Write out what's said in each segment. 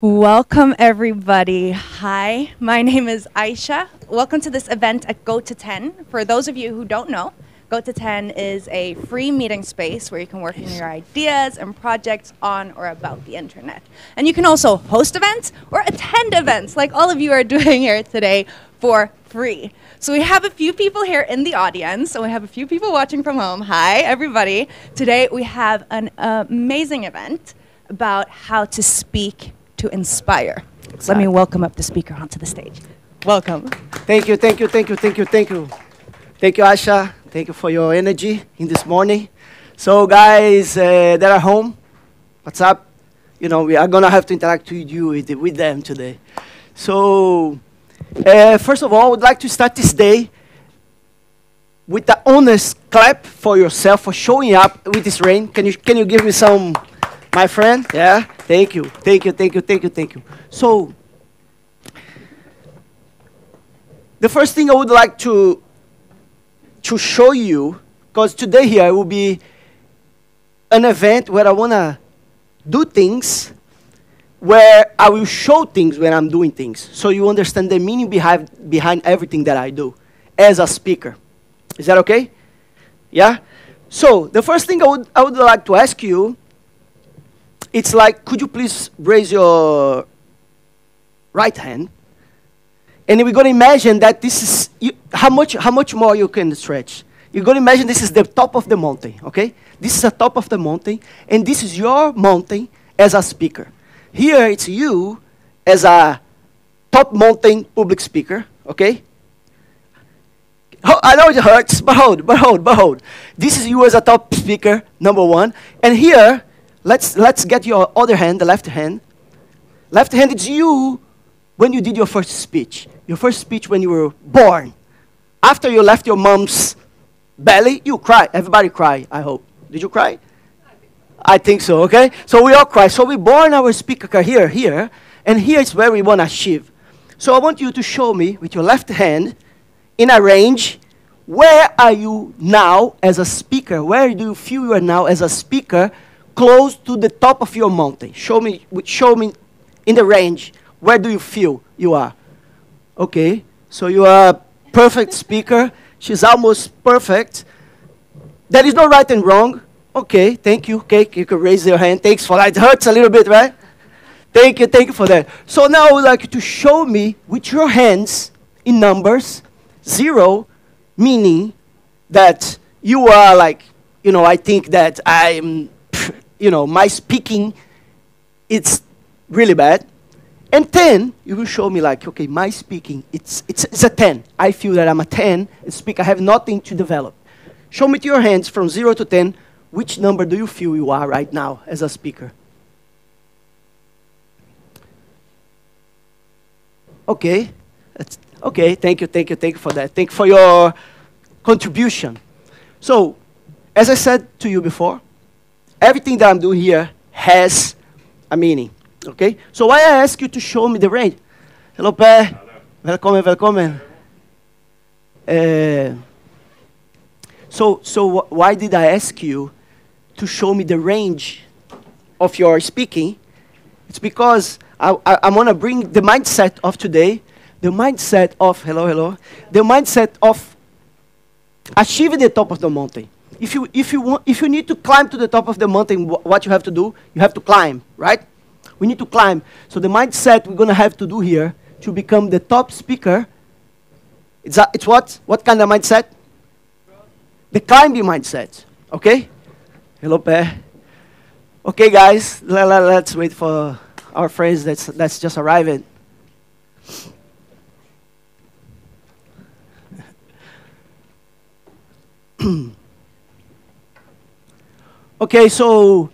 Welcome, everybody. Hi, my name is Aisha. Welcome to this event at Goto 10. For those of you who don't know, Goto 10 is a free meeting space where you can work on your ideas and projects on or about the internet. And you can also host events or attend events like all of you are doing here today for free. So we have a few people here in the audience, and we have a few people watching from home. Hi, everybody. Today we have an amazing event about how to speak to inspire. Exactly. Let me welcome up the speaker onto the stage. Welcome. Thank you. Thank you, Asha. Thank you for your energy in this morning. So guys that are home, what's up? You know, we are gonna have to interact with them today. So, first of all, I would like to start this day with the honest clap for yourself for showing up with this rain. Can you give me some, my friend? Yeah, thank you. So, the first thing I would like to show you, because today here will be an event where I want to do things, where I will show things when I'm doing things, so you understand the meaning behind everything that I do as a speaker. Is that okay? Yeah? So, the first thing I would like to ask you, it's like, could you please raise your right hand? And we're going to imagine that this is, how much more you can stretch. You're going to imagine this is the top of the mountain, okay? This is the top of the mountain, and this is your mountain as a speaker. Here, it's you as a top mountain public speaker, okay? I know it hurts, but hold. This is you as a top speaker, number one. And here, let's get your other hand, the left hand. Left hand is you when you did your first speech. Your first speech when you were born. After you left your mom's belly, you cry. Everybody cry, I hope. Did you cry? I think so, okay? So we all cry. So we born our speaker here, and here is where we want to achieve. So I want you to show me with your left hand, in a range, where are you now as a speaker? Where do you feel you are now as a speaker close to the top of your mountain? Show me in the range, where do you feel you are? Okay, so you are a perfect speaker. She's almost perfect. There is no right and wrong. Okay, thank you. Okay, you can raise your hand. Thanks for that. It hurts a little bit, right? Thank you for that. So now I would like you to show me with your hands in numbers, 0, meaning that you are like, you know, I think that I'm, you know, my speaking, it's really bad. And 10, you will show me like, okay, my speaking, it's a 10. I feel that I'm a 10 and speak. I have nothing to develop. Show me to your hands from 0 to 10, which number do you feel you are right now as a speaker? Okay. Okay, thank you for that. Thank you for your contribution. So, as I said to you before, everything that I'm doing here has a meaning. Okay? So why I ask you to show me the range? Hello, Per. Welcome. So why did I ask you to show me the range of your speaking? It's because I want to bring the mindset of today, the mindset of, the mindset of achieving the top of the mountain. If you need to climb to the top of the mountain, what you have to do? You have to climb, right? We need to climb. So the mindset we're going to have to do here to become the top speaker, it's what? What kind of mindset? The climbing mindset, okay? Hello, Per. Okay, guys, let's wait for our friends that's just arriving. Okay, so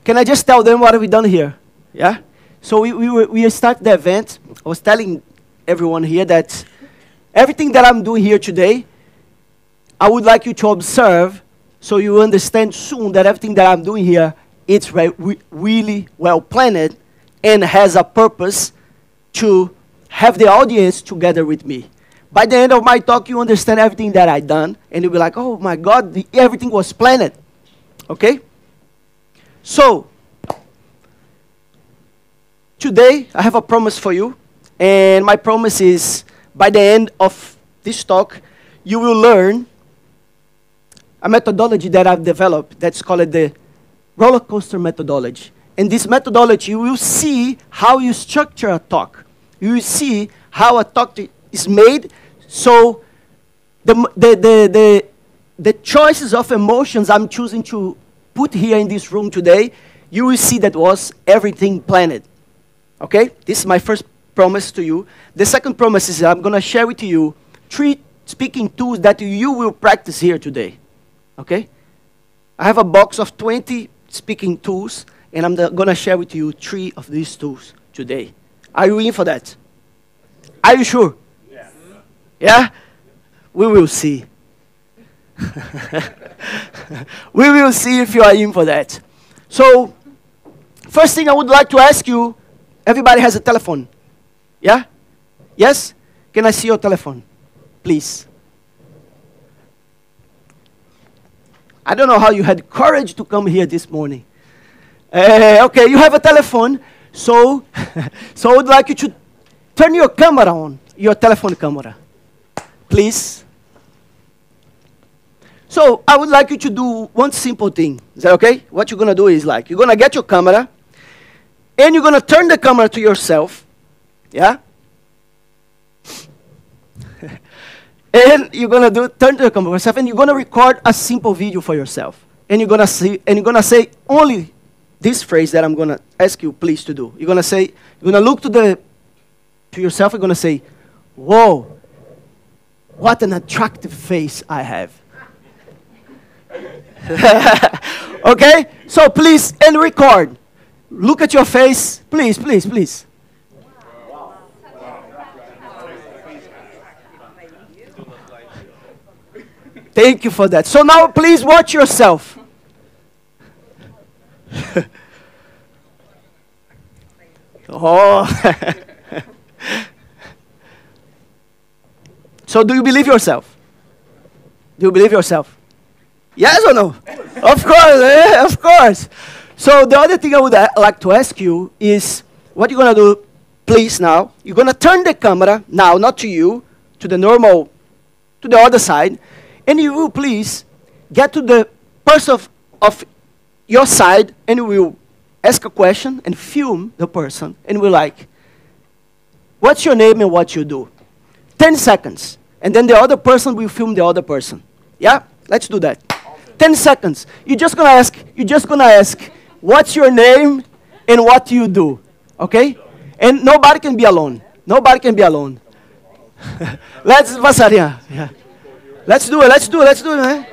can I just tell them what have we done here? Yeah? So we started the event. I was telling everyone here that everything that I'm doing here today, I would like you to observe so you understand soon that everything that I'm doing here, it's really well planned and has a purpose to have the audience together with me. By the end of my talk, you understand everything that I've done, and you'll be like, oh my God, everything was planned. Okay? So, today I have a promise for you. And my promise is, by the end of this talk, you will learn a methodology that I've developed that's called the Rollercoaster methodology. In this methodology, you will see how you structure a talk. You will see how a talk is made. So the choices of emotions I'm choosing to put here in this room today, you will see that was everything planned. Okay? This is my first promise to you. The second promise is I'm going to share with you 3 speaking tools that you will practice here today. Okay? I have a box of 20 speaking tools, and I'm going to share with you 3 of these tools today. Are you in for that? Are you sure? Yes. Yeah? We will see. We will see if you are in for that. So, first thing I would like to ask you, everybody has a telephone. Yeah? Yes? Can I see your telephone? Please. I don't know how you had courage to come here this morning. Okay, you have a telephone, so I would like you to turn your camera on, your telephone camera. Please. So I would like you to do one simple thing. Is that okay? What you're going to do is like, you're going to get your camera, and you're going to turn the camera to yourself. Yeah? And you're going to turn to the camera yourself, and you're going to record a simple video for yourself. And you're going to see, and you're going to say only this phrase that I'm going to ask you please to do. You're going to say, you're going to look to yourself, you're going to say, whoa, what an attractive face I have. Okay? So please, and record. Look at your face. Please, please, please. Thank you for that. So now please watch yourself. Oh. So do you believe yourself? Do you believe yourself? Yes or no? Of course, of course. So the other thing I would like to ask you is, what you're going to do, please now, you're going to turn the camera, now not to you, to the normal, to the other side, and you will please get to the person of your side, and you will ask a question and film the person, and we're like, what's your name and what you do? 10 seconds. And then the other person will film the other person. Yeah? Let's do that. 10 seconds. You're just gonna ask, what's your name and what do you do? Okay? And nobody can be alone. Nobody can be alone. Let's passarinha. Yeah. Let's do it, man.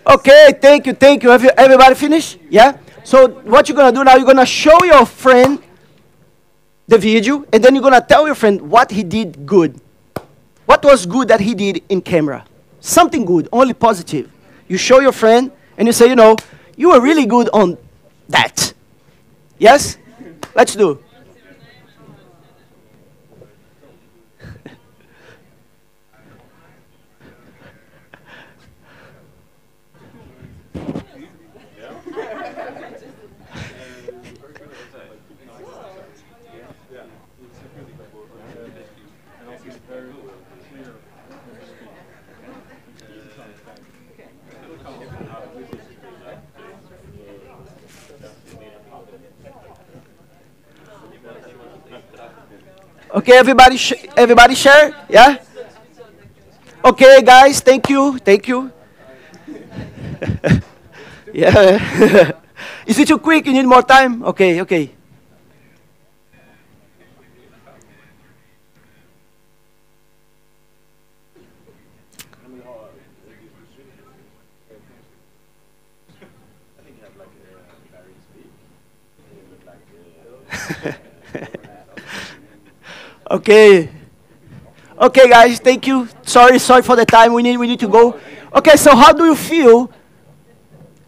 Okay, thank you. Have everybody finished? Yeah? So what you're going to do now, you're going to show your friend the video, and then you're going to tell your friend what he did good. What was good that he did in camera? Something good, only positive. You show your friend, and you say, you know, you were really good on that. Yes? Let's do. Okay, everybody share? Yeah? Okay, guys, thank you. Yeah. Is it too quick? You need more time? Okay. Okay. Okay, guys, thank you. Sorry for the time. We need to go. Okay, so how do you feel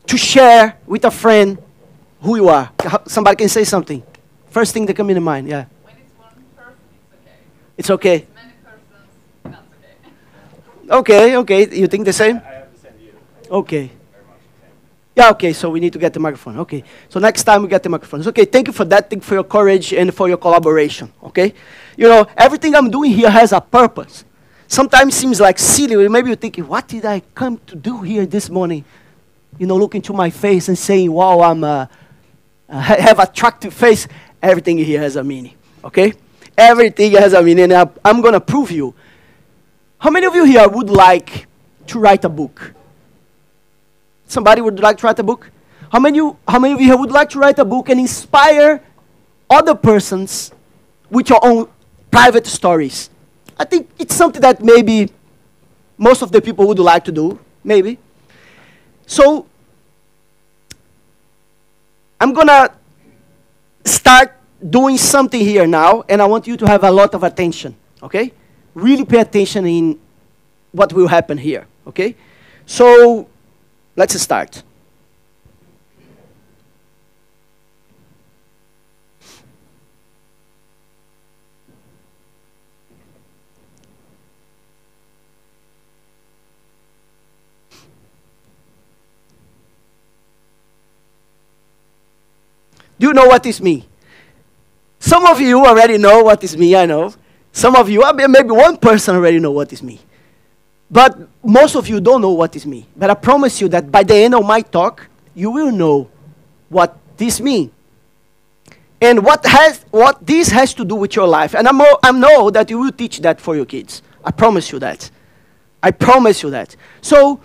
to share with a friend who you are? Somebody can say something. First thing that comes in mind, yeah. When it's one person, It's okay. it's many persons, that's Okay, okay. You think the same? I have the same view. Okay. Very much the same. Yeah, okay, so we need to get the microphone. Okay, so next time we get the microphones. Okay, thank you for that. Thank you for your courage and for your collaboration, okay? You know, everything I'm doing here has a purpose. Sometimes it seems like silly. Maybe you're thinking, what did I come to do here this morning? You know, looking to my face and saying, wow, have attractive face. Everything here has a meaning, okay? Everything has a meaning, and I'm going to prove you. How many of you here would like to write a book? Somebody would like to write a book? How many of you here would like to write a book and inspire other persons with your own private stories? I think it's something that maybe most of the people would like to do, maybe. So, I'm going to start doing something here now, and I want you to have a lot of attention, okay? Really pay attention in what will happen here, okay? So, let's start. Do you know what is me? Some of you already know what is me, I know. Some of you, maybe one person already know what is me. But most of you don't know what is me. But I promise you that by the end of my talk, you will know what this means. And what this has to do with your life. And I know that you will teach that for your kids. I promise you that. I promise you that. So,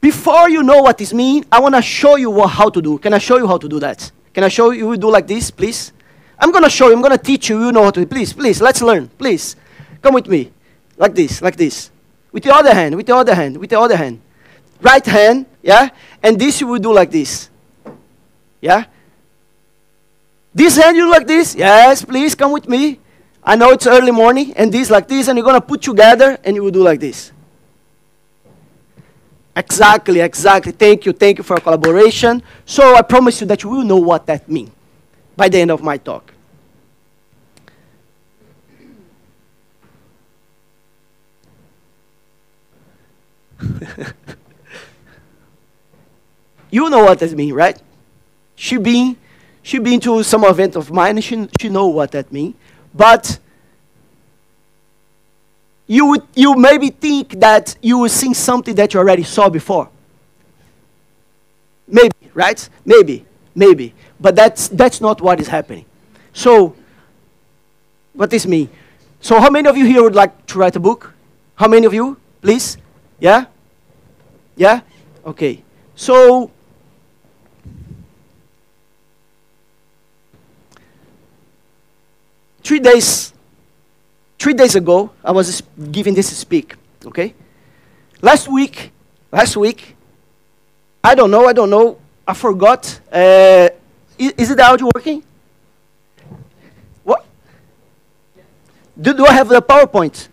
before you know what this means, I want to show you how to do. Can I show you how to do that? Can I show you? You will do like this, please? I'm going to show you. I'm going to teach you. You know how to do. Please, please, let's learn. Please, come with me. Like this, like this. With the other hand, with the other hand, with the other hand. Right hand, yeah? And this you will do like this. Yeah? This hand you do like this. Yes, please, come with me. I know it's early morning. And this like this. And you're going to put together and you will do like this. Exactly, exactly. Thank you for your collaboration. So I promise you that you will know what that means by the end of my talk. You know what that means, right? She been to some event of mine, and she know what that means. But you maybe think that you will sing something that you already saw before. Maybe, right? Maybe. But that's not what is happening. So, what is me? So how many of you here would like to write a book? How many of you? Please? Yeah? Yeah? Okay. So, three days ago, I was giving this speak, okay? Last week, I don't know, I forgot. Is it the audio working? What? Do I have the PowerPoint?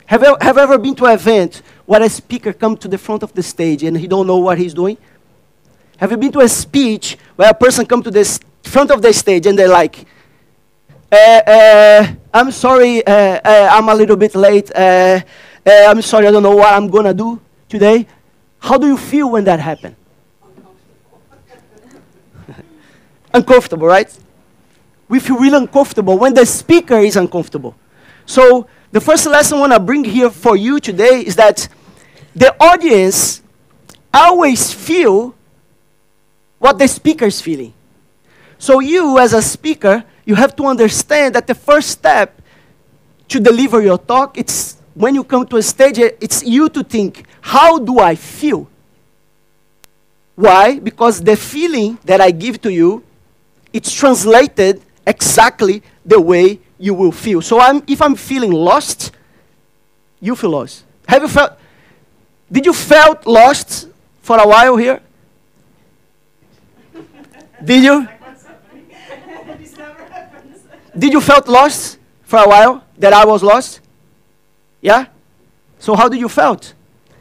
Have you ever been to an event where a speaker comes to the front of the stage and he don't know what he's doing? Have you been to a speech where a person comes to the front of the stage and they're like, I'm sorry, I'm a little bit late. I'm sorry, I don't know what I'm going to do today. How do you feel when that happens? Uncomfortable, right? We feel really uncomfortable when the speaker is uncomfortable. So the first lesson I want to bring here for you today is that the audience always feel what the speaker is feeling. So you, as a speaker, you have to understand that the first step to deliver your talk, it's when you come to a stage, it's you to think, how do I feel? Why? Because the feeling that I give to you, it's translated exactly the way you will feel. So if I'm feeling lost, you feel lost. Did you felt lost for a while here? Did you? Did you felt lost for a while, that I was lost? Yeah? So how did you felt?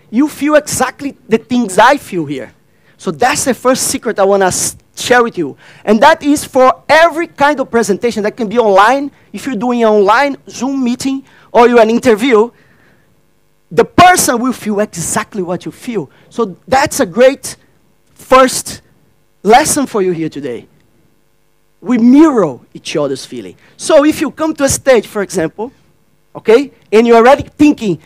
You feel exactly the things I feel here. So that's the first secret I want to share with you. And that is for every kind of presentation that can be online. If you're doing an online Zoom meeting or you're an interview, the person will feel exactly what you feel. So that's a great first lesson for you here today. We mirror each other's feeling. So if you come to a stage, for example, okay, and you're already thinking,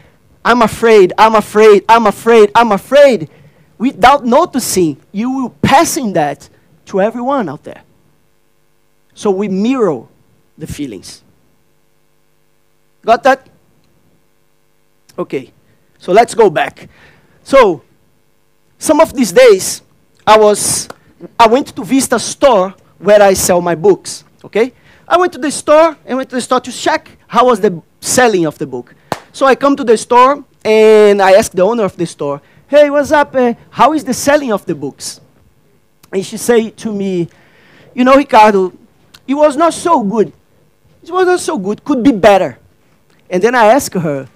I'm afraid, I'm afraid, I'm afraid, I'm afraid, without noticing, you will passing that to everyone out there. So we mirror the feelings. Got that? Okay, so let's go back. So, some of these days, I went to visit a store where I sell my books, okay? I went to the store to check how was the selling of the book. So I come to the store and I ask the owner of the store, hey, what's up? How is the selling of the books? And she say to me, you know, Ricardo, it was not so good. It was not so good, could be better. And then I ask her,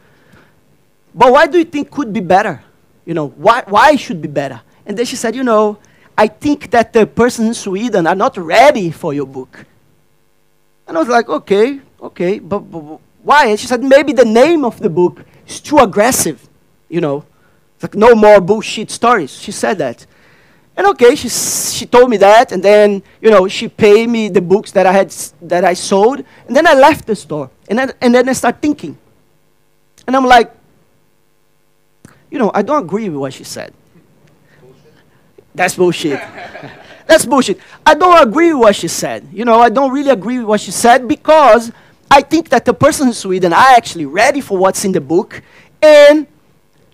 but why do you think could be better? You know, why should be better? And then she said, you know, I think that the person in Sweden are not ready for your book. And I was like, okay, but why? And she said, maybe the name of the book is too aggressive, you know. It's like, no more bullshit stories. She said that. And okay, she told me that, and then, you know, she paid me the books that I sold, and then I left the store. And then I start thinking. And I'm like, you know, I don't agree with what she said. That's bullshit. That's bullshit. I don't agree with what she said. You know, I don't really agree with what she said because I think that the person in Sweden are actually ready for what's in the book and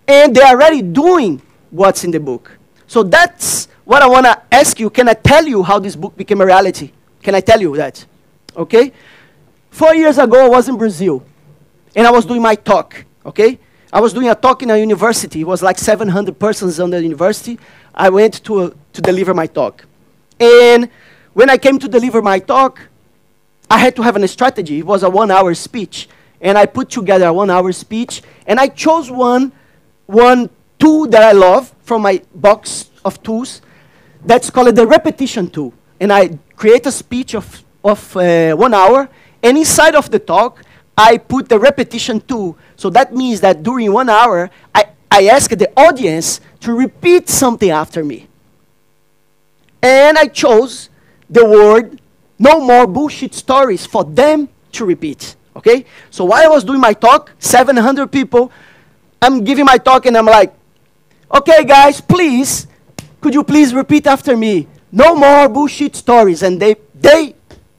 they are already doing what's in the book. So that's what I want to ask you. Can I tell you how this book became a reality? Can I tell you that? Okay? 4 years ago, I was in Brazil and I was doing my talk. Okay? I was doing a talk in a university. It was like 700 persons on the university. I went to deliver my talk. And when I came to deliver my talk, I had to have a strategy. It was a 1-hour speech. And I put together a 1-hour speech. And I chose one tool that I love from my box of tools. That's called the repetition tool. And I create a speech of 1 hour. And inside of the talk, I put the repetition tool. So that means that during 1 hour, I ask the audience to repeat something after me. And I chose the word, no more bullshit stories, for them to repeat. Okay? So while I was doing my talk, 700 people, I'm giving my talk and I'm like, okay guys, please, could you please repeat after me? No more bullshit stories. And they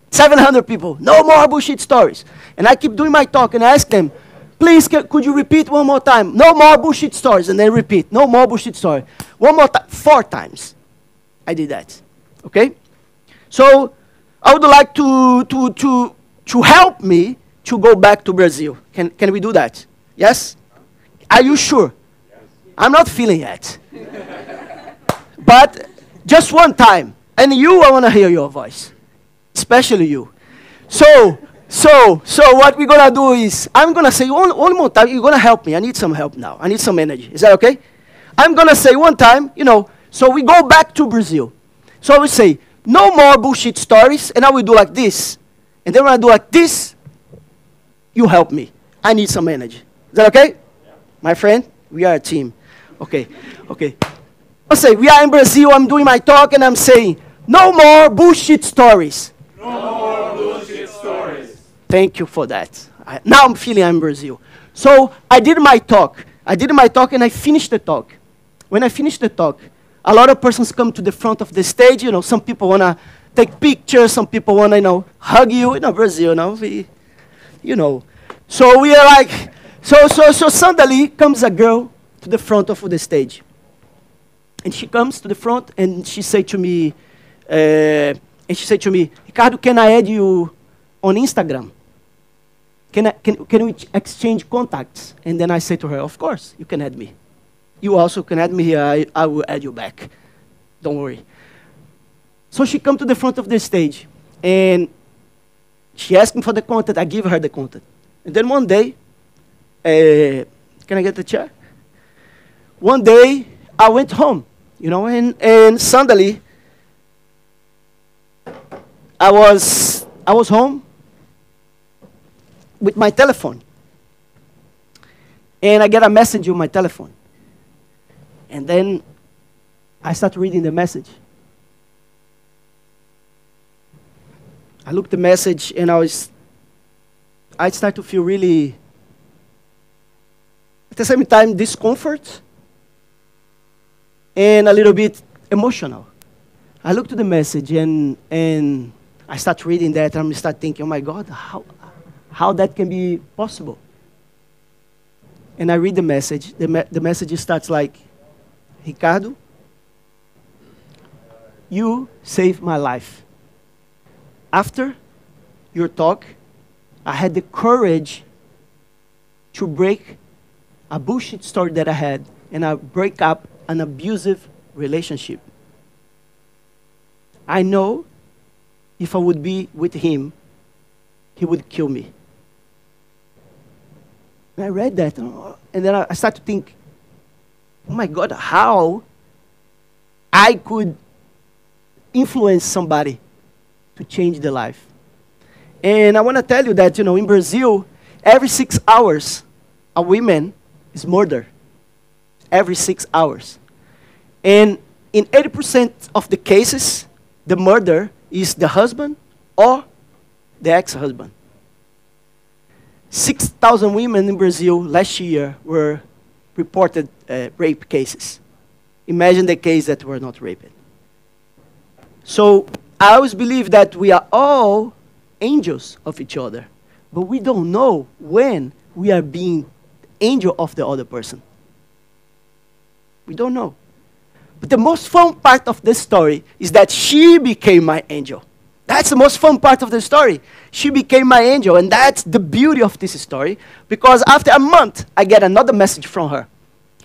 700 people, no more bullshit stories. And I keep doing my talk and I ask them, please, could you repeat one more time? No more bullshit stories. And they repeat, no more bullshit story. One more time, 4 times. I did that, okay? So I would like to help me to go back to Brazil. Can we do that? Yes? Are you sure? Yes. I'm not feeling it. But just one time. And you, I want to hear your voice. Especially you. So what we're going to do is, I'm going to say one more time. You're going to help me. I need some help now. I need some energy. Is that okay? I'm going to say one time, you know, so we go back to Brazil. So I will say, no more bullshit stories. And I will do like this. And then when I do like this, you help me. I need some energy. Is that okay? Yeah. My friend, we are a team. Okay. I'll say, we are in Brazil. I'm doing my talk and I'm saying, no more bullshit stories. No more bullshit stories. Thank you for that. Now I'm feeling I'm in Brazil. So I did my talk. And I finished the talk. When I finished the talk, a lot of persons come to the front of the stage. You know, some people want to take pictures. Some people want to, you know, hug you. You know, Brazil, you know. So we are like, so suddenly comes a girl to the front of the stage. And she comes to the front and she said to me, Ricardo, can I add you on Instagram? Can we exchange contacts? And then I say to her, of course, you can add me. You also can add me here. I will add you back. Don't worry. So she come to the front of the stage, and she asked me for the content. I give her the content. And then one day, can I get the chair? One day, I went home, you know, and suddenly, I was home with my telephone. And I get a message on my telephone. And then I start reading the message. I look the message and I start to feel really, at the same time, discomfort and a little bit emotional. I look to the message and I start reading that and I start thinking, oh my God, how that can be possible? And I read the message. The message starts like, Ricardo, you saved my life. After your talk, I had the courage to break a bullshit story that I had, and I break up an abusive relationship. I know if I would be with him, he would kill me. And I read that, and then I started to think, oh my God, how I could influence somebody to change their life. And I want to tell you that, you know, in Brazil, every 6 hours, a woman is murdered. Every 6 hours. And in 80% of the cases, the murder is the husband or the ex-husband. 6,000 women in Brazil last year were reported rape cases. Imagine the case that were not raped. So I always believe that we are all angels of each other, but we don't know when we are being angel of the other person. We don't know. But the most fun part of this story is that she became my angel. That's the most fun part of the story. She became my angel, and that's the beauty of this story, because after a month, I get another message from her.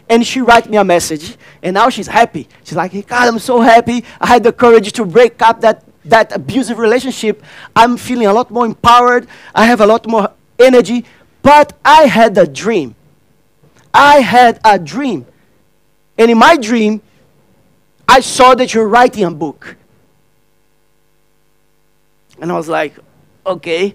And she writes me a message, and now she's happy. She's like, hey, God, I'm so happy. I had the courage to break up that abusive relationship. I'm feeling a lot more empowered. I have a lot more energy. But I had a dream. I had a dream. And in my dream, I saw that you're writing a book. And I was like, okay.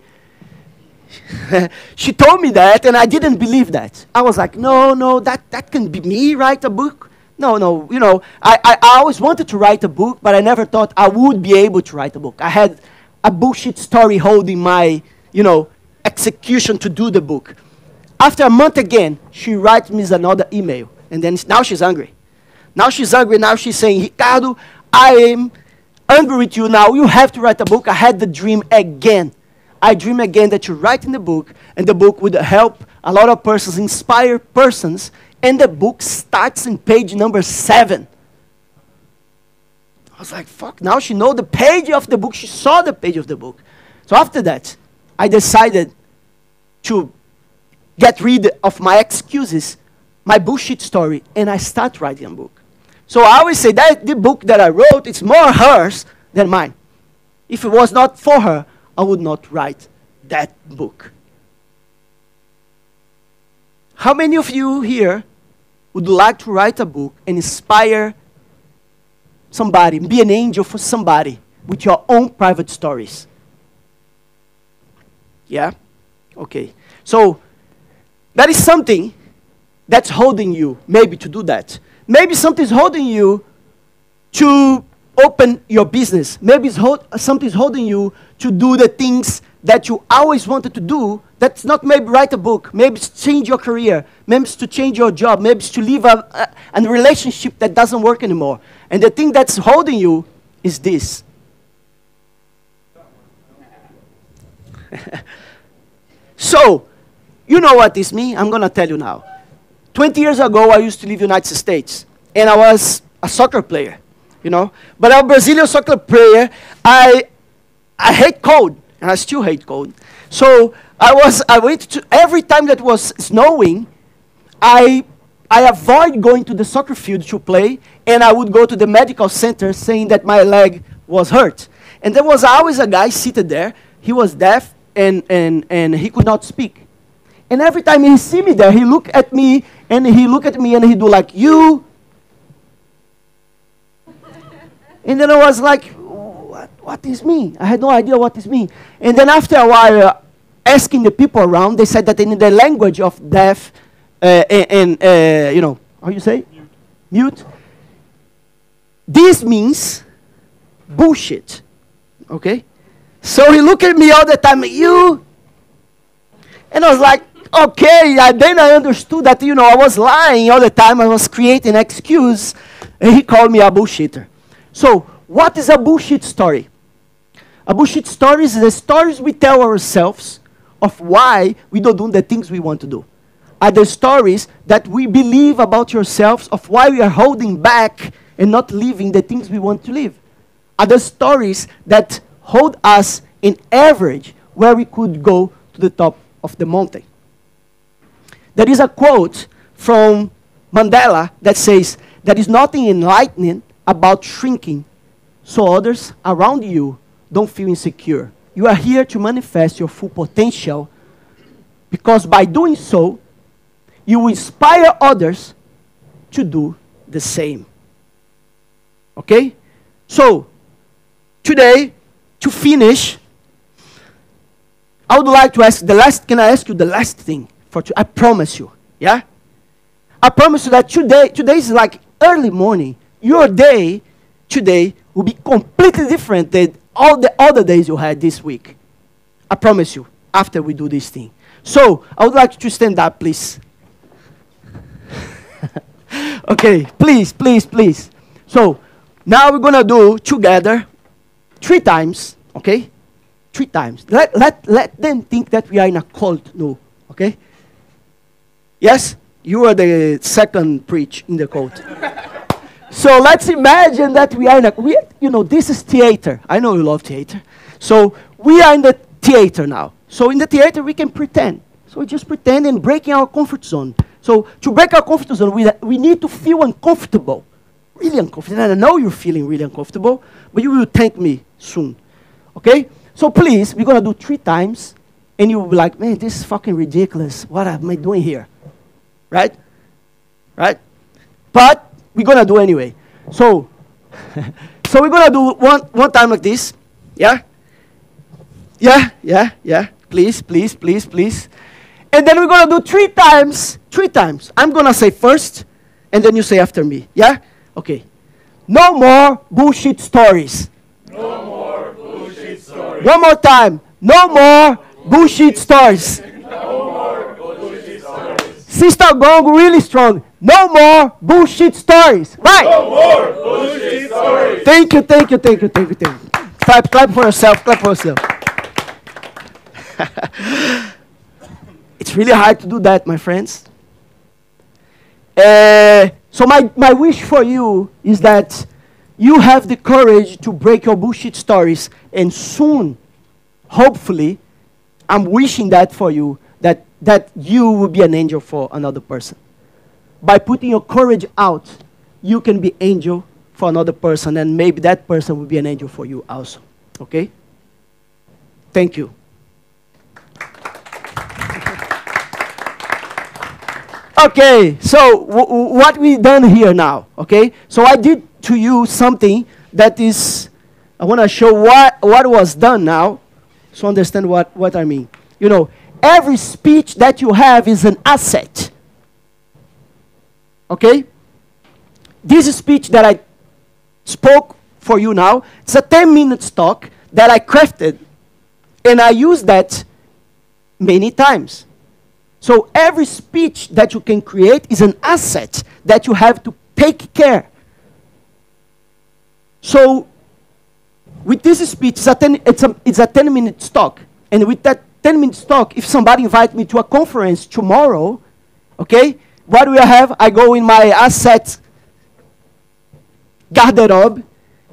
She told me that, and I didn't believe that. I was like, no, that can be me write a book. No, you know, I always wanted to write a book, but I never thought I would be able to write a book. I had a bullshit story holding my, you know, execution to do the book. After a month again, she writes me another email, and then now she's angry. Now she's angry, now she's saying, Ricardo, I am angry with you now. You have to write a book. I had the dream again. I dream again that you write in the book, and the book would help a lot of persons, inspire persons, and the book starts in page number 7. I was like, fuck, now she knows the page of the book. She saw the page of the book. So after that, I decided to get rid of my excuses, my bullshit story, and I start writing a book. So I always say that the book that I wrote, it's more hers than mine. If it was not for her, I would not write that book. How many of you here would like to write a book and inspire somebody, be an angel for somebody with your own private stories? Yeah? Okay. So that is something that's holding you maybe to do that. Maybe something's holding you to open your business. Maybe something's holding you to do the things that you always wanted to do. That's not maybe write a book. Maybe it's change your career. Maybe it's to change your job. Maybe it's to leave a relationship that doesn't work anymore. And the thing that's holding you is this. So, you know what this means? I'm going to tell you now. 20 years ago, I used to live in the United States. And I was a soccer player, you know. But I'm a Brazilian soccer player. I hate cold, and I still hate cold. So I went to, every time that was snowing, I avoid going to the soccer field to play, and I would go to the medical center saying that my leg was hurt. And there was always a guy seated there. He was deaf and he could not speak. And every time he see me there, he look at me and he do like, you. And then I was like, what is me? I had no idea what this mean. And then after a while, asking the people around, they said that in the language of deaf you know, how you say? Mute. This means bullshit. Okay? So he looked at me all the time, you. And I was like, okay. And then I understood that, you know, I was lying all the time. I was creating an excuse. And he called me a bullshitter. So, what is a bullshit story? A bullshit story is the stories we tell ourselves of why we don't do the things we want to do. Are the stories that we believe about yourselves of why we are holding back and not living the things we want to live. Are the stories that hold us in average where we could go to the top of the mountain. There is a quote from Mandela that says, there is nothing enlightening about shrinking so others around you don't feel insecure. You are here to manifest your full potential because by doing so, you will inspire others to do the same. Okay? So, today, to finish, I would like to ask can I ask you the last thing? I promise you, yeah? I promise you that today is like early morning. Your day today will be completely different than all the other days you had this week. I promise you, after we do this thing. So, I would like you to stand up, please. Okay, please, please, please. So, now we're going to do together 3 times, okay? 3 times. Let them think that we are in a cult, no, okay? Yes? You are the second preach in the cult. So let's imagine that we are in you know, this is theater. I know you love theater. So we are in the theater now. So in the theater, we can pretend. So we just pretend and breaking our comfort zone. So to break our comfort zone, we need to feel uncomfortable. Really uncomfortable. And I know you're feeling really uncomfortable, but you will thank me soon. Okay? So please, we're going to do 3 times, and you will be like, man, this is fucking ridiculous. What am I doing here? Right? Right? But we're going to do anyway. So, so we're going to do one time like this. Yeah? Yeah, yeah, yeah. Please, please, please, please. And then we're going to do 3 times. 3 times. I'm going to say first, and then you say after me. Yeah? Okay. No more bullshit stories. No more bullshit stories. One more time. No more bullshit stories. No more bullshit stories. Sister Gong really strong. No more bullshit stories. Right. No more bullshit stories. Thank you, thank you, thank you, thank you, thank you. Clap for yourself, clap for yourself. It's really hard to do that, my friends. So my wish for you is that you have the courage to break your bullshit stories, and soon, hopefully, I'm wishing that for you, that you will be an angel for another person. By putting your courage out, you can be angel for another person, and maybe that person will be an angel for you also. Okay? Thank you. Okay, so what we done here now, okay? So I did to you something that is, I want to show what was done now, so understand what I mean. You know, every speech that you have is an asset. Okay? This speech that I spoke for you now, it's a 10-minute talk that I crafted, and I use that many times. So every speech that you can create is an asset that you have to take care. So with this speech, it's a 10-minute talk. And with that 10-minute talk, if somebody invites me to a conference tomorrow, okay, what do I have? I go in my asset garderobe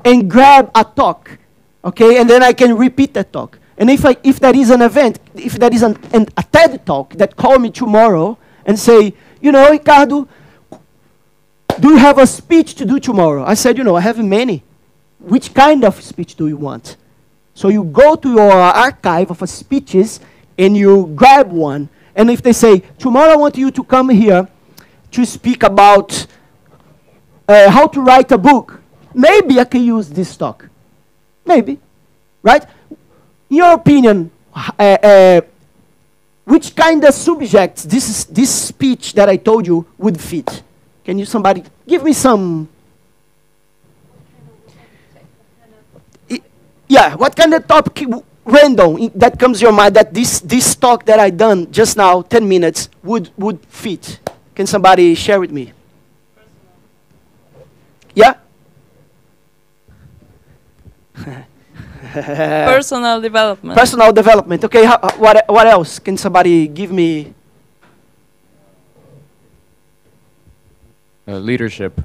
and grab a talk, okay, and then I can repeat that talk. And if there is an event, if there is a TED Talk that call me tomorrow and say, you know, Ricardo, do you have a speech to do tomorrow? I said, you know, I have many. which kind of speech do you want? So you go to your archive of speeches and you grab one. And if they say, tomorrow I want you to come here to speak about how to write a book, maybe I can use this talk. Maybe, right? In your opinion, which kind of subjects this speech that I told you would fit? Can you somebody give me some? Yeah, what kind of topic, random, that comes to your mind that this talk that I done just now, 10 minutes, would fit? Can somebody share with me? Yeah? Personal development. Personal development. Okay, what else? Can somebody give me? Leadership.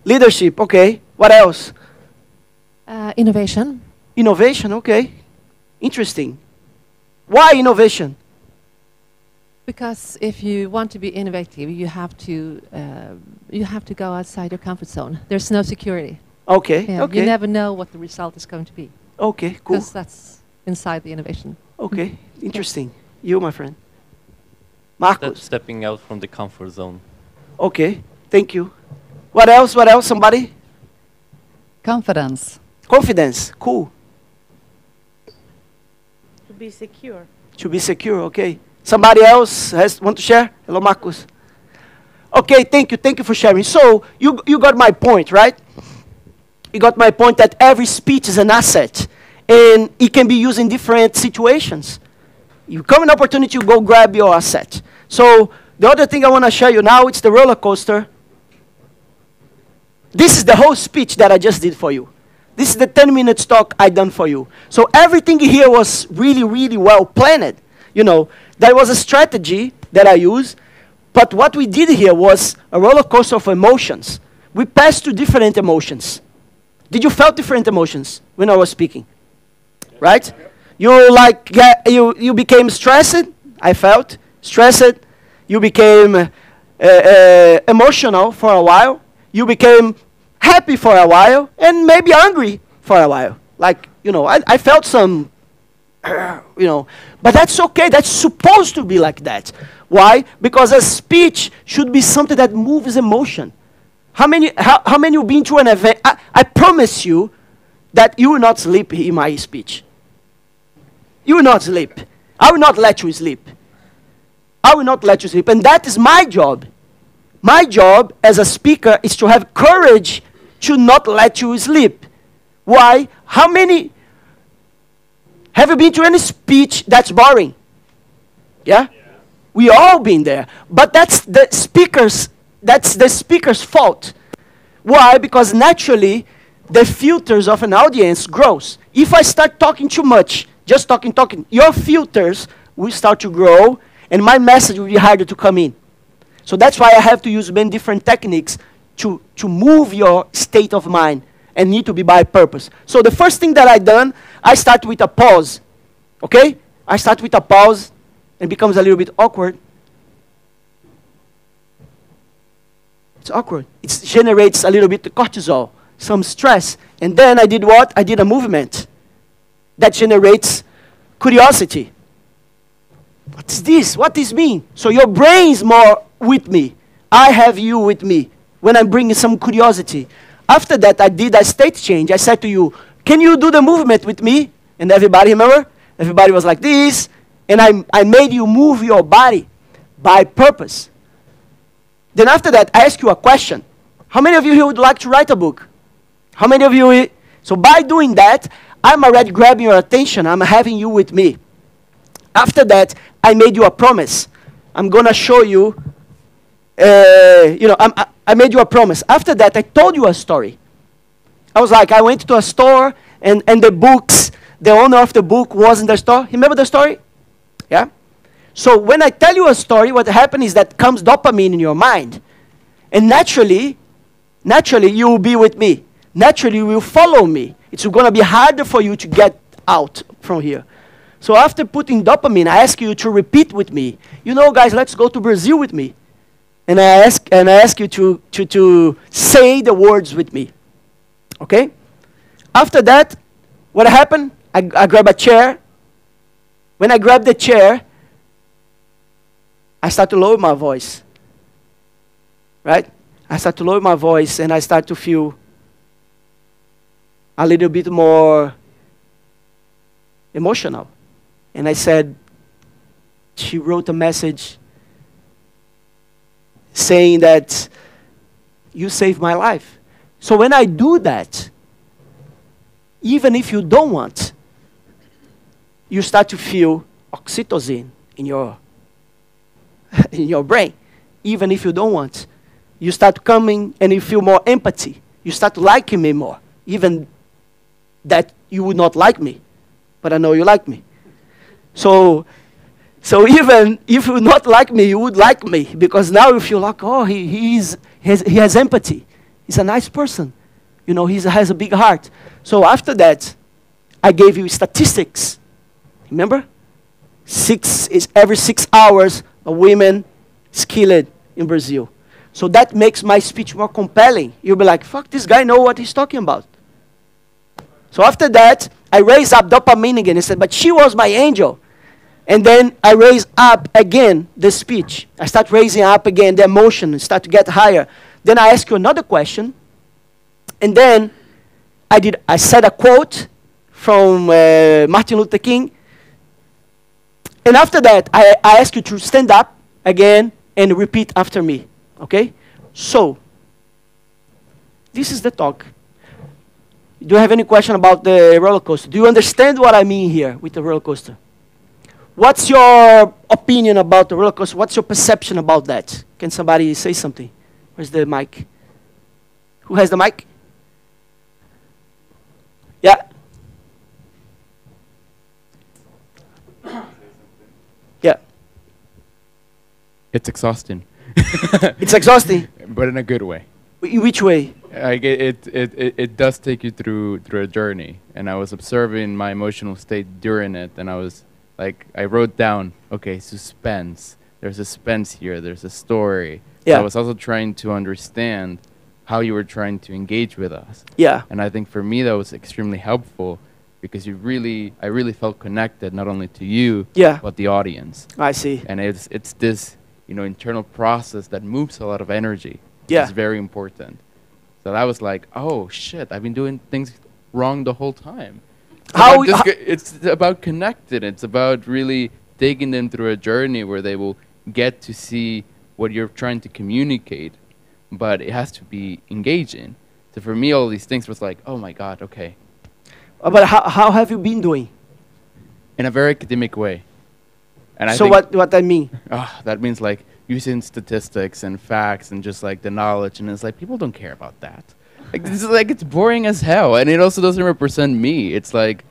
Leadership, okay. What else? Innovation. Innovation, okay. Interesting. Why innovation? Because if you want to be innovative, you have to go outside your comfort zone. There's no security. Okay, Yeah, okay. You never know what the result is going to be. Okay, cool. Because that's inside the innovation. Okay, interesting. You, my friend. Marcos. Stepping out from the comfort zone. Okay, thank you. What else? What else? Somebody? Confidence. Confidence. Cool. To be secure. To be secure, okay. Somebody else want to share? Hello, Marcos. Okay, thank you. Thank you for sharing. So, you got my point, right? You got my point that every speech is an asset. And it can be used in different situations. You come an opportunity, you go grab your asset. So, the other thing I want to show you now, it's the roller coaster. This is the whole speech that I just did for you. This is the 10 minutes talk I done for you. So everything here was really, really well planned. You know, there was a strategy that I used, but what we did here was a roller coaster of emotions. We passed through different emotions. Did you felt different emotions when I was speaking? Right? You became stressed. I felt stressed. You became emotional for a while. You became happy for a while, and maybe angry for a while. Like, you know, I felt some, you know, but that's okay. That's supposed to be like that. Why? Because a speech should be something that moves emotion. How many have been to an event? I promise you that you will not sleep in my speech. You will not sleep. I will not let you sleep. I will not let you sleep. And that is my job. My job as a speaker is to have courage to not let you sleep. Why? How many have you been to any speech that's boring? Yeah? We all been there. But that's the speaker's fault. Why? Because naturally the filters of an audience grows. If I start talking too much, just talking, your filters will start to grow and my message will be harder to come in. So that's why I have to use many different techniques to move your state of mind and need to be by purpose. So the first thing that I done, I start with a pause. Okay? I start with a pause and becomes a little bit awkward. It's awkward. It generates a little bit of cortisol, some stress. And then I did what? I did a movement that generates curiosity. What's this? What does this mean? So your brain's more with me. I have you with me when I'm bringing some curiosity. After that, I did a state change. I said to you, can you do the movement with me? And everybody, remember? Everybody was like this. And I made you move your body by purpose. Then after that, I ask you a question. How many of you here would like to write a book? How many of you? So by doing that, I'm already grabbing your attention. I'm having you with me. After that, I made you a promise. I'm going to show you, I made you a promise. After that, I told you a story. I was like, I went to a store, and the books, the owner of the book was in the store. Remember the story? Yeah? So when I tell you a story, what happens is that comes dopamine in your mind. And naturally, you will be with me. Naturally, you will follow me. It's going to be harder for you to get out from here. So after putting dopamine, I ask you to repeat with me. You know, guys, let's go to Brazil with me. And I ask you to say the words with me. Okay? After that, what happened? I grab a chair. When I grab the chair, I start to lower my voice. Right? I start to lower my voice and I start to feel a little bit more emotional. And I said, she wrote a message saying that you saved my life. So when I do that, even if you don't want, you start to feel oxytocin in your in your brain. Even if you don't want, you start coming and you feel more empathy. You start liking me more, even that you would not like me, but I know you like me. So even if you not like me, you would like me, because now you feel like, oh, he has empathy. He's a nice person. You know, he has a big heart. So after that, I gave you statistics. Remember? Every 6 hours, a woman is killed in Brazil. So that makes my speech more compelling. You'll be like, fuck, this guy know what he's talking about. So after that, I raised up dopamine again. I said, but she was my angel. And then I raise up again the speech. I start raising up again the emotion and start to get higher. Then I ask you another question. And then I said a quote from Martin Luther King. And after that, I ask you to stand up again and repeat after me. Okay? So, this is the talk. Do you have any question about the roller coaster? Do you understand what I mean here with the roller coaster? What's your opinion about the roller coaster? What's your perception about that? Can somebody say something? Where's the mic? Who has the mic? Yeah. Yeah. It's exhausting. It's exhausting? But in a good way. In which way? It does take you through a journey. And I was observing my emotional state during it, and I was like, I wrote down, okay, suspense. There's suspense here. There's a story. Yeah. So I was also trying to understand how you were trying to engage with us. Yeah. And I think for me that was extremely helpful, because I really felt connected, not only to you, Yeah. but the audience. I see. And it's this, internal process that moves a lot of energy. Yeah. It's very important. So that was like, oh shit, I've been doing things wrong the whole time. It's about connecting. It's about really taking them through a journey where they will get to see what you're trying to communicate, but it has to be engaging. So for me, all these things was like, oh my God, okay. But how have you been doing? In a very academic way. And I so think what that mean? that means like using statistics and facts and just like the knowledge, and it's like people don't care about that. Like this is like, it's boring as hell, and it also doesn't represent me. It's like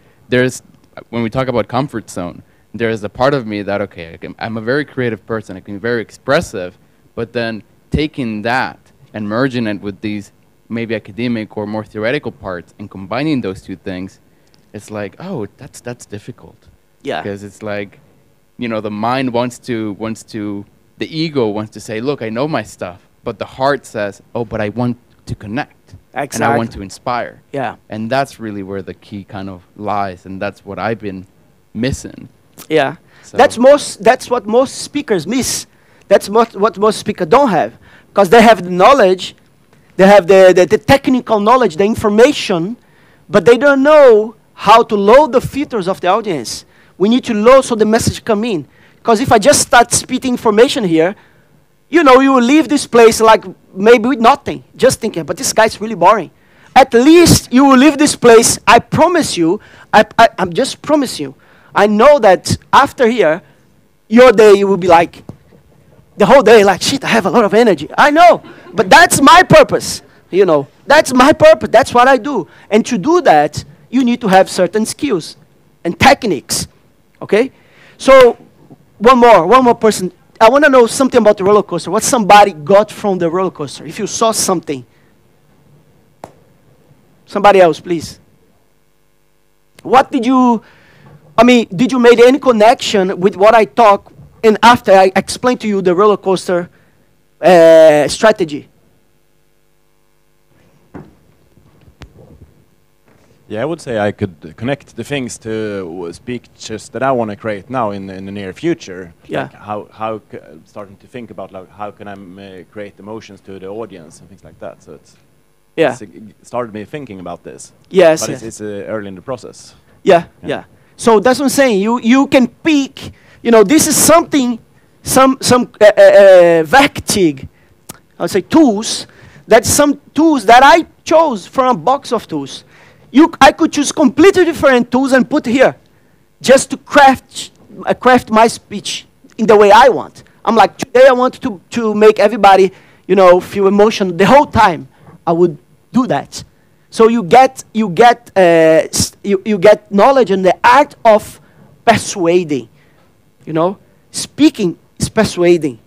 when we talk about comfort zone, there's a part of me that, okay, I'm a very creative person, I can be very expressive, but then taking that and merging it with these maybe academic or more theoretical parts and combining those two things, it's like, oh, that's difficult. Yeah. Because it's like, the mind the ego wants to say, look, I know my stuff, but the heart says, oh, but I want to connect. Exactly. And I want to inspire. Yeah. And that's really where the key kind of lies, and that's what I've been missing. Yeah. So That's what most speakers miss. That's what most speakers don't have, because they have the knowledge, they have the technical knowledge, the information, but they don't know how to load the filters of the audience. We need to load so the message come in. Because if I just start spitting information here, you will leave this place like maybe with nothing, just thinking, but this guy's really boring. At least you will leave this place, I promise you, I'm just promise you, I know that after here, your day you will be like, the whole day like, shit, I have a lot of energy. I know, but that's my purpose, That's my purpose, that's what I do. And to do that, you need to have certain skills and techniques, okay? So, one more person. I want to know something about the roller coaster. What somebody got from the roller coaster? If you saw something. Somebody else, please. Did you make any connection with what I talk and after I explained to you the roller coaster strategy? Yeah, I would say I could connect the things to speeches that I want to create now in the near future. Yeah. Like starting to think about like how can I create emotions to the audience and things like that. So it started me thinking about this. Yes. But Yes. it's early in the process. Yeah, yeah. So that's what I'm saying. You can pick. You know, this is something, some verktyg, I would say tools. That's some tools that I chose from a box of tools. I could choose completely different tools and put here, just to craft my speech in the way I want. I'm like, today I want to make everybody, you know, feel emotion the whole time. I would do that. So you get knowledge in the art of persuading. You know, speaking is persuading.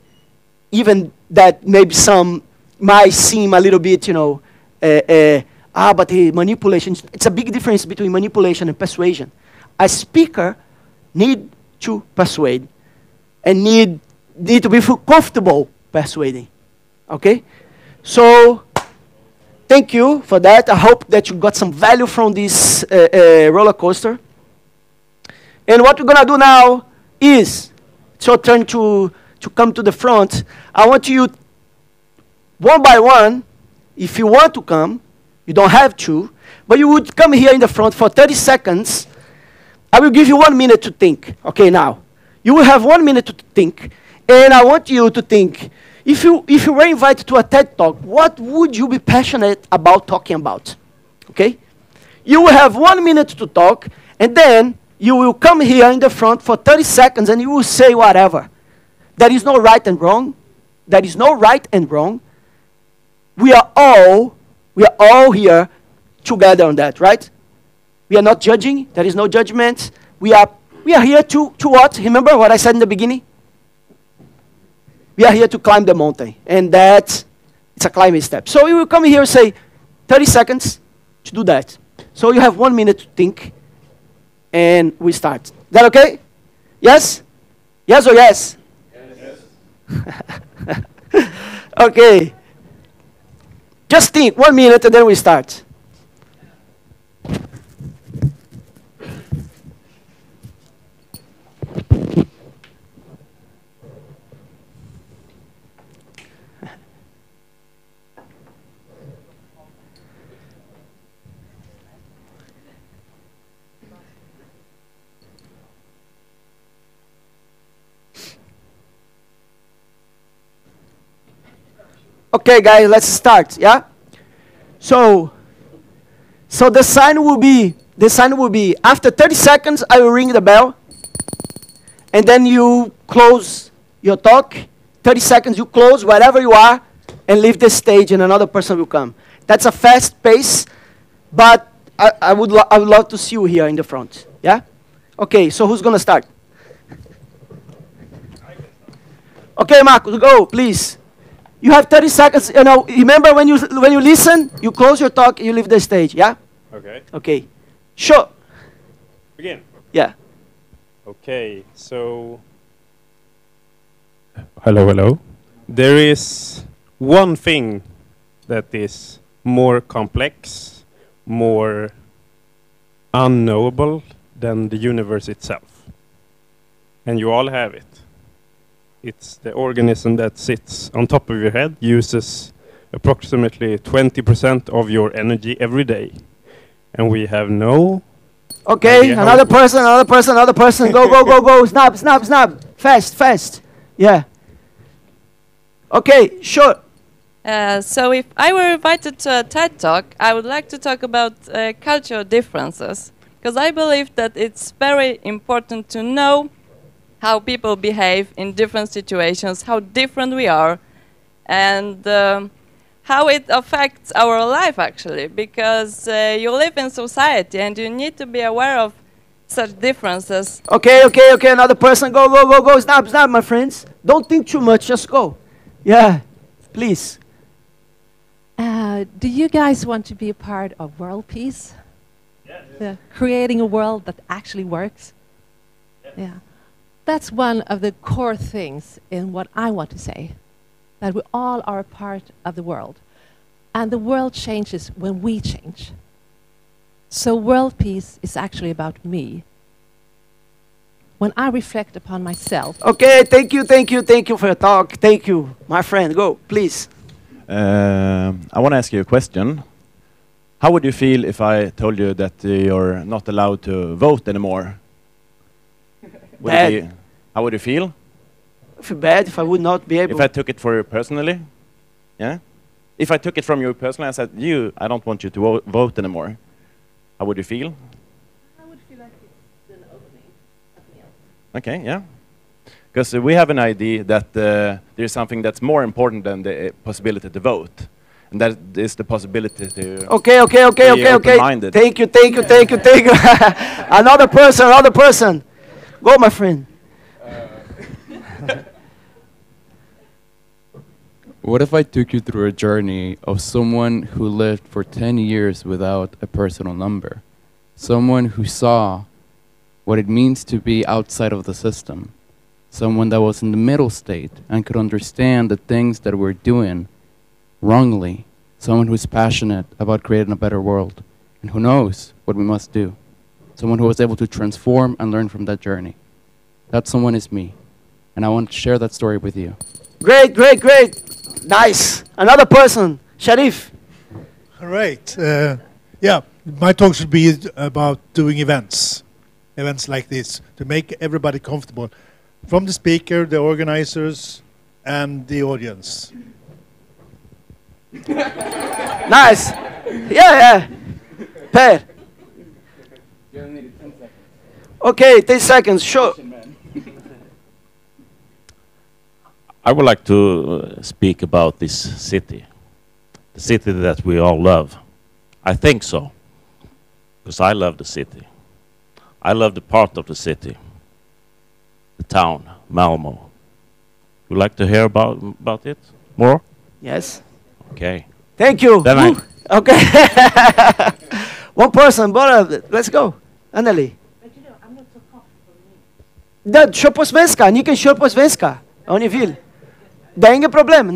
Even that maybe some might seem a little bit, you know, but manipulation. It's a big difference between manipulation and persuasion. A speaker need to persuade and need to be comfortable persuading. Okay? So, thank you for that. I hope that you got some value from this roller coaster. And what we're going to do now is, it's your turn to come to the front. I want you, one by one, if you want to come, you don't have to, but you would come here in the front for 30 seconds. I will give you 1 minute to think. Okay, now. You will have 1 minute to think, and I want you to think, if you were invited to a TED Talk, what would you be passionate about talking about? Okay? You will have 1 minute to talk, and then you will come here in the front for 30 seconds, and you will say whatever. There is no right and wrong. There is no right and wrong. We are all here together on that, right? We are not judging. There is no judgment. We are here to what? Remember what I said in the beginning? We are here to climb the mountain, and it's a climbing step. So you will come here and say 30 seconds to do that. So you have 1 minute to think, and we start. Is that okay? Yes? Yes or yes? Yes. Okay. Just think, 1 minute, and then we start. Okay, guys, let's start, yeah? So the sign will be after 30 seconds, I will ring the bell, and then you close your talk. 30 seconds, you close wherever you are, and leave the stage, and another person will come. That's a fast pace, but I would love to see you here in the front, yeah? Okay, so who's gonna start? Okay, Marcos, go, please. You have 30 seconds. You know, remember when you listen, you close your talk, you leave the stage. Yeah. Okay. Okay. Sure. Begin. Yeah. Okay. So. Hello. There is one thing that is more complex, more unknowable than the universe itself, and you all have it. It's the organism that sits on top of your head, uses approximately 20% of your energy every day. And we have no... Okay, another person. Go. Snap. Fast. Yeah. Okay, sure. So if I were invited to a TED Talk, I would like to talk about cultural differences. Because I believe that it's very important to know how people behave in different situations, how different we are, and how it affects our life, actually. Because you live in society, and you need to be aware of such differences. Okay, another person. Go. Snap, my friends. Don't think too much, just go. Yeah, please. Do you guys want to be a part of world peace? Yeah. Creating a world that actually works? Yeah. That's one of the core things in what I want to say, that we all are a part of the world. And the world changes when we change. So world peace is actually about me. When I reflect upon myself. Okay, thank you for your talk. Thank you, my friend. Go, please. I want to ask you a question. How would you feel if I told you that you're not allowed to vote anymore? How would you feel? I feel bad if I would not be able. If I took it for you personally? Yeah? If I took it from you personally and said, I don't want you to vote anymore. How would you feel? I would feel like it's an opening. Nothing else. Okay, yeah. Because we have an idea that there's something that's more important than the possibility to vote. And that is the possibility to Okay. open-minded. Thank you. Another person. Go, my friend. What if I took you through a journey of someone who lived for 10 years without a personal number? Someone who saw what it means to be outside of the system. Someone that was in the middle state and could understand the things that we're doing wrongly. Someone who's passionate about creating a better world and who knows what we must do. Someone who was able to transform and learn from that journey. That someone is me. And I want to share that story with you. Great. Nice. Another person. Sharif. All right. Yeah, my talk should be about doing events like this, to make everybody comfortable. From the speaker, the organizers, and the audience. Nice. Yeah. Per. Okay, 10 seconds. Sure. I would like to speak about this city, the city that we all love. I think so, because I love the city. I love the part of the city, the town, Malmo. Would you like to hear about it more? Yes. Okay. Thank you. Then okay. One person, let's go. Anneli. But you know, I'm not so comfortable. Kör på svenska. Ni kan köra på svenska om ni vill. Det är inget problem.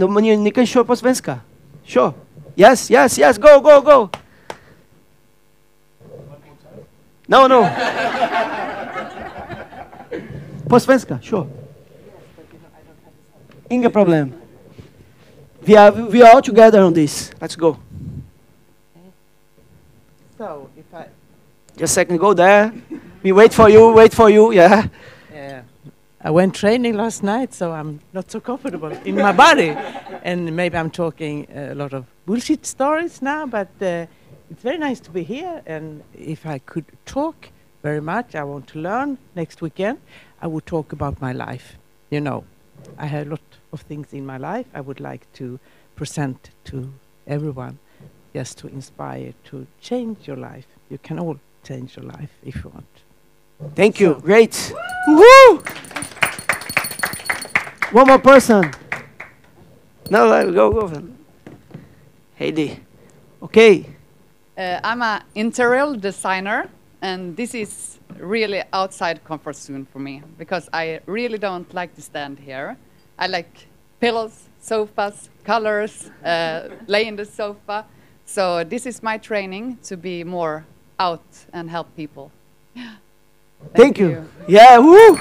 Ni kan köra på svenska. Sure. Yes. Go. No. På svenska, sure. Inget problem. We are all together on this. Let's go. So, if I... Just a second, go there. We wait for you, yeah. I went training last night, so I'm not so comfortable in my body. And maybe I'm talking a lot of bullshit stories now, but it's very nice to be here. And if I could talk very much, I want to learn next weekend, I would talk about my life. You know, I have a lot of things in my life I would like to present to everyone, just to inspire to change your life. You can all change your life if you want. Thank you. Great. Woo! One more person. No, go. Heidi. Okay. I'm an interior designer, and this is really outside comfort zone for me because I really don't like to stand here. I like pillows, sofas, colors, lay in the sofa. So this is my training to be more out and help people. Thank you. Yeah, woo!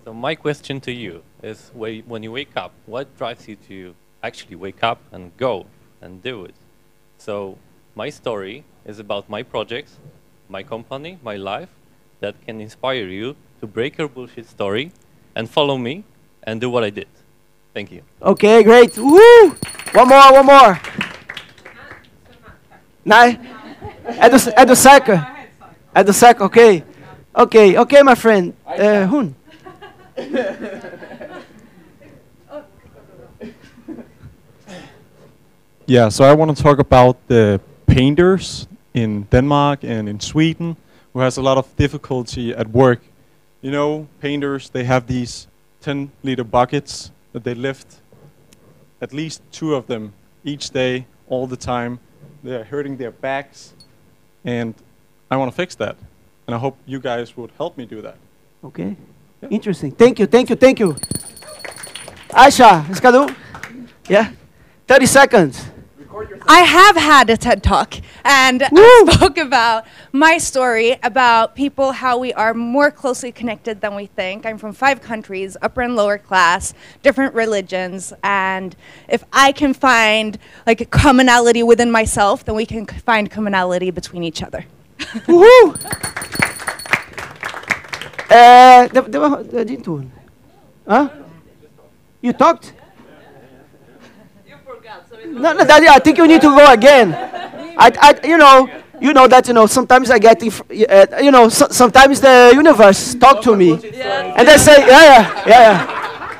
So my question to you is, when you wake up, what drives you to actually wake up and go and do it? So my story is about my projects, my company, my life, that can inspire you to break your bullshit story and follow me and do what I did. Thank you. Okay, great. Woo! One more. Nej? Är du säker? Är du säker? Okay, my friend. Hon. Yeah, so I want to talk about the painters in Denmark and in Sweden who has a lot of difficulty at work. You know, painters, they have these 10-liter buckets that they lift, at least 2 of them each day, all the time. They're hurting their backs, and I want to fix that. And I hope you guys would help me do that. Okay. Yeah. Interesting. Thank you. Aisha, ska du? Yeah. 30 seconds. I have had a TED Talk, and I spoke about my story, about people, how we are more closely connected than we think. I'm from 5 countries, upper and lower class, different religions, and if I can find like a commonality within myself, then we can find commonality between each other. Woohoo! Det var din tur. Huh? You talked? No, I think you need to go again. You know that sometimes I get, sometimes the universe talk to me, and they say, yeah.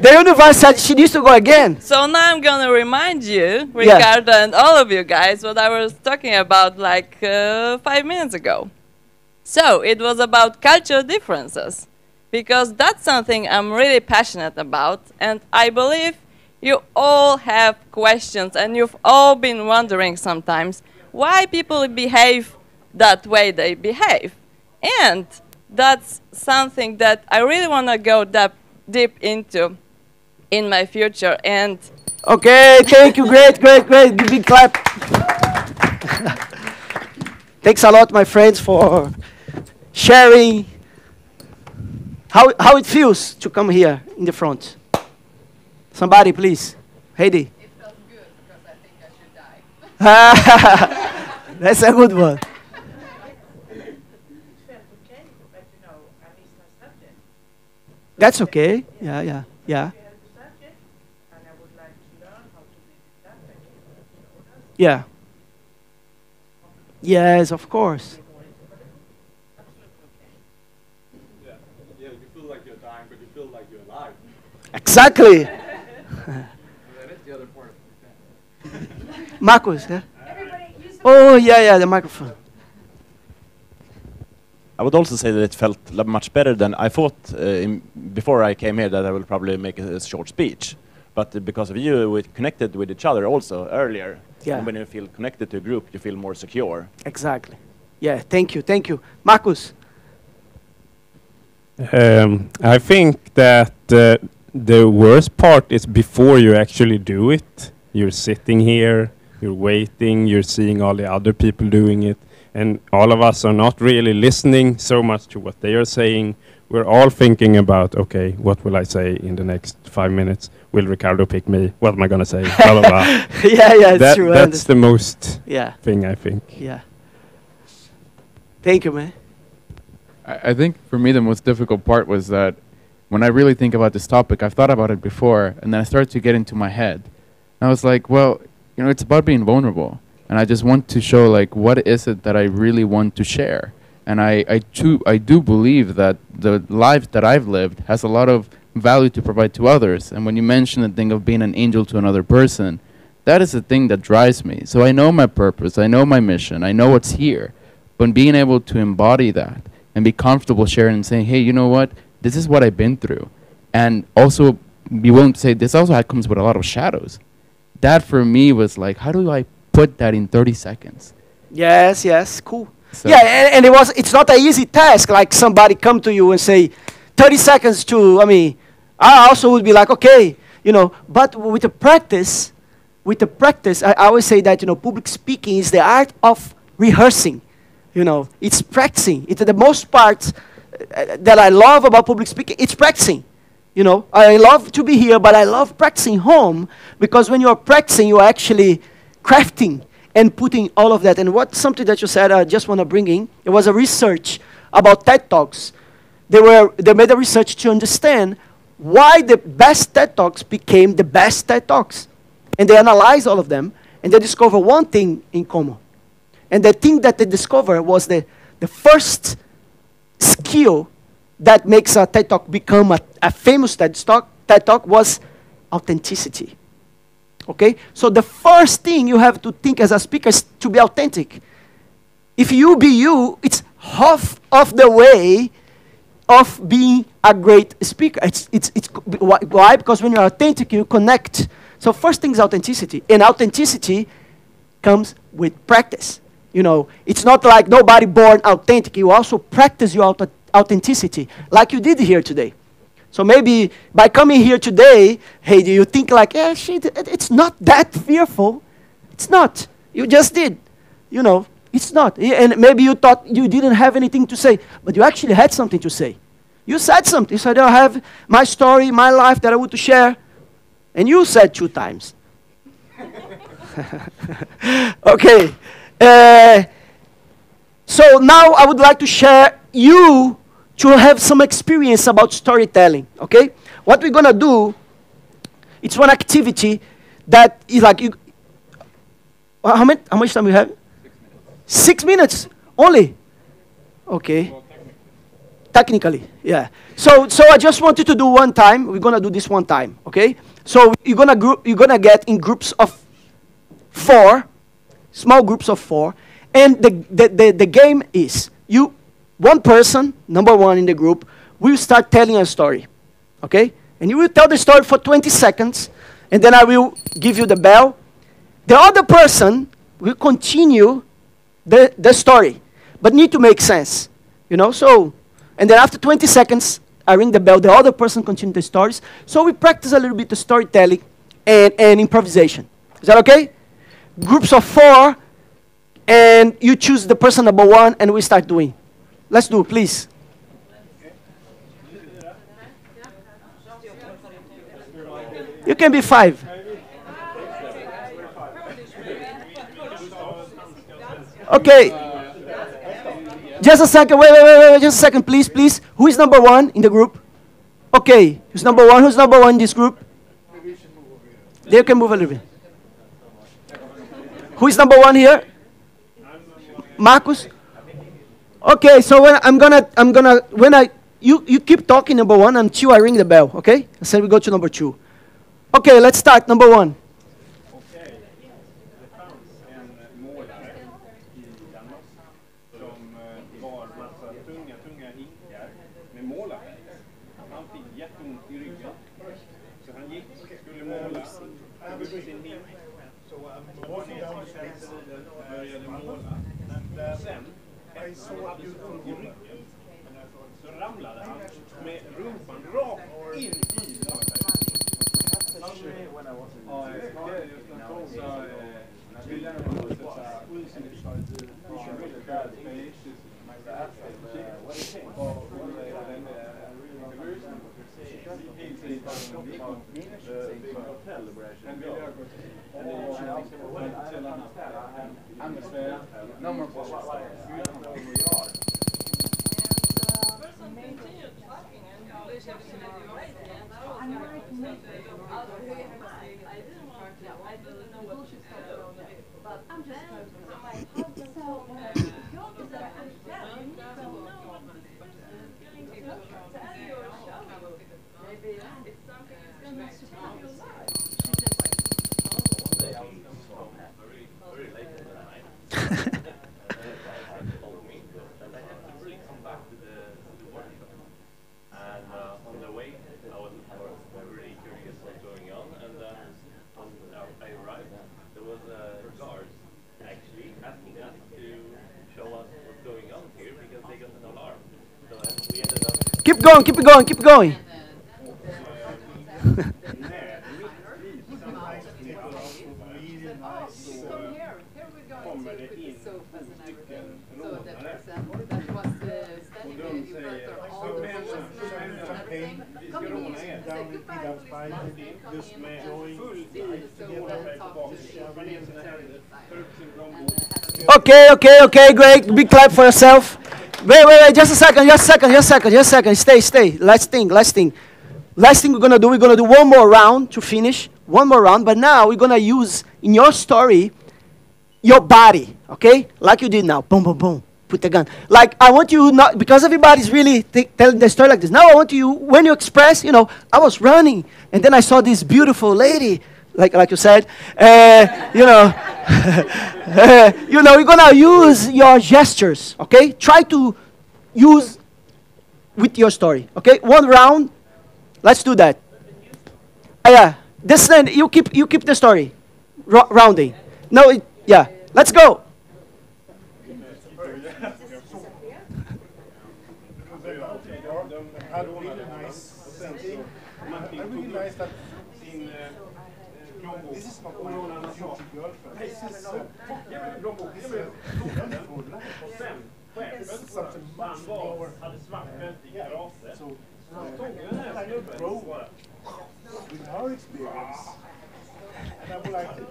The universe said she needs to go again. So now I'm gonna remind you, Ricardo, and all of you guys, what I was talking about like 5 minutes ago. So it was about cultural differences, because that's something I'm really passionate about, and I believe you all have questions, and you've all been wondering sometimes why people behave that way they behave. And that's something that I really want to go deep into in my future. And okay, thank you, great, big clap. Thanks a lot, my friends, for sharing how it feels to come here in the front. Somebody, please. Heidi. It felt good because I think I should die. That's a good one. That's okay. Yeah. Yeah. Yes, of course. Yeah, you feel like you're dying, but you feel like you're alive. Exactly. That's the other part. Marcus, yeah? Oh, yeah, the microphone. I would also say that it felt much better than I thought before I came here, that I will probably make a short speech. But because of you, we connected with each other also earlier. Yeah. And when you feel connected to a group, you feel more secure. Exactly. Yeah, thank you. Marcus? I think that the worst part is before you actually do it. You're sitting here, you're waiting, you're seeing all the other people doing it, and all of us are not really listening so much to what they are saying. We're all thinking about, okay, what will I say in the next 5 minutes? Will Ricardo pick me? What am I going to say? Blah, blah, blah. Yeah, it's true. That's the most thing, I think. Yeah. Thank you, man. I think for me the most difficult part was that when I really think about this topic, I've thought about it before, and then I started to get into my head. And I was like, well, it's about being vulnerable. And I just want to show, like, what is it that I really want to share? And I do believe that the life that I've lived has a lot of value to provide to others. And when you mention the thing of being an angel to another person, that is the thing that drives me. So I know my purpose, I know my mission, I know what's here. But being able to embody that and be comfortable sharing and saying, hey, you know what? This is what I've been through. And also be willing to say, this also comes with a lot of shadows. That for me was like, how do I put that in 30 seconds? Yes, cool. So yeah, and it's not an easy task, like somebody come to you and say, 30 seconds to, I also would be like, okay, but with the practice, I always say that, public speaking is the art of rehearsing. It's practicing. It's the most part that I love about public speaking. It's practicing. I love to be here, but I love practicing home, because when you're practicing, you're actually crafting and putting all of that. And something that you said, I just want to bring in, it was a research about TED Talks. They made a research to understand why the best TED Talks became the best TED Talks. And they analyzed all of them, and they discovered one thing in common. And the thing that they discovered was the first skill that makes a TED Talk become a famous TED Talk was authenticity. Okay? So the first thing you have to think as a speaker is to be authentic. If you be you, it's half of the way of being a great speaker. Why? Because when you're authentic, you connect. So first thing is authenticity. And authenticity comes with practice. It's not like nobody born authentic. You also practice your authenticity, like you did here today. So maybe by coming here today, hey, do you think like, it's not that fearful It's not. You just did. You know, it's not. And maybe you thought you didn't have anything to say, but you actually had something to say. You said something. You said, I have my story, my life that I want to share. And you said 2 times. Okay. So now I would like to share you to have some experience about storytelling. Okay? What we're going to do, it's one activity that is like you. How much time we have? 6 minutes only. Okay. Technically, yeah. So I just want you to do one time. We're gonna do this one time, okay? So you're gonna get in groups of 4, small groups of 4, and the game is one person, number 1 in the group, will start telling a story, okay? And you will tell the story for 20 seconds, and then I will give you the bell. The other person will continue the story, but need to make sense, you know? So. And then after 20 seconds, I ring the bell. The other person continues the stories. So we practice a little bit the storytelling and improvisation. Is that okay? Groups of 4, and you choose the person number 1, and we start doing. Let's do it, please. You can be 5. Okay. Just a second, wait, just a second, please. Who is number 1 in the group? Okay, who's number 1? Who's number 1 in this group? They can move a little bit. Who is number 1 here? Marcus? Okay, so you keep talking number 1 until I ring the bell, okay? And then we go to number 2. Okay, let's start, number 1. Keep going. Okay, great. Big clap for yourself. Wait, just a second. Stay. Last thing we're gonna do one more round to finish. One more round, but now we're gonna use in your story your body, okay? Like you did now. Boom, boom, boom. Put the gun. Like I want you not because everybody's really telling the story like this. Now I want you when you express, I was running and then I saw this beautiful lady, like you said, you're gonna use your gestures, okay? Try to use with your story, okay? One round. Let's do that. Yeah. This then you keep the story rounding. No, yeah. Let's go. With our experience, and I would like to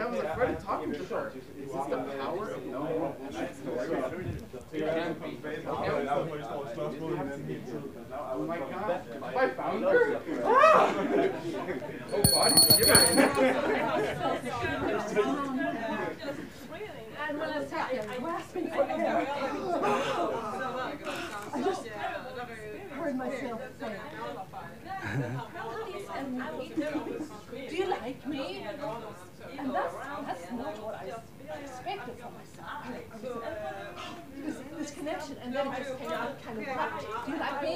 I was afraid of talking to her. Is this the power of no? Oh my God! I found her. Oh, body. And when I sat there grasping for air, I just heard myself say, do you like me? And that's not what I expected from myself. This connection, and then it just came out kind of right. Do you like me?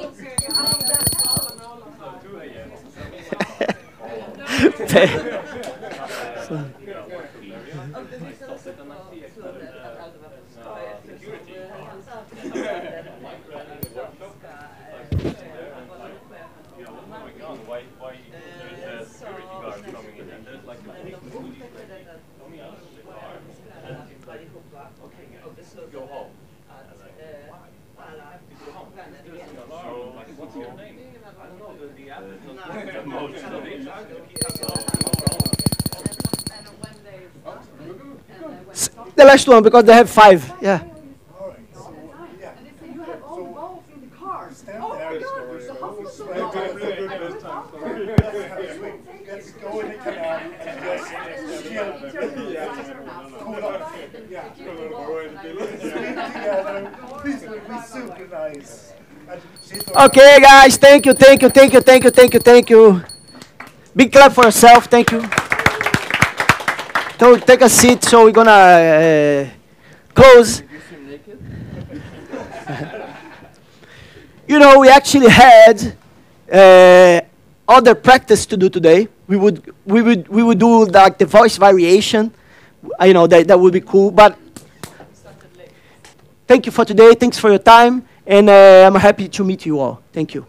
The last one, because they have 5. Yeah. Let's go in the canal and just This will be super nice. Okay, guys, thank you, thank you, thank you, thank you, thank you, thank you. Big clap for yourself, thank you. So take a seat, so we're gonna close. You know, we actually had other practice to do today. We would do like the voice variation. You know, that would be cool. But thank you for today. Thanks for your time, and I'm happy to meet you all. Thank you.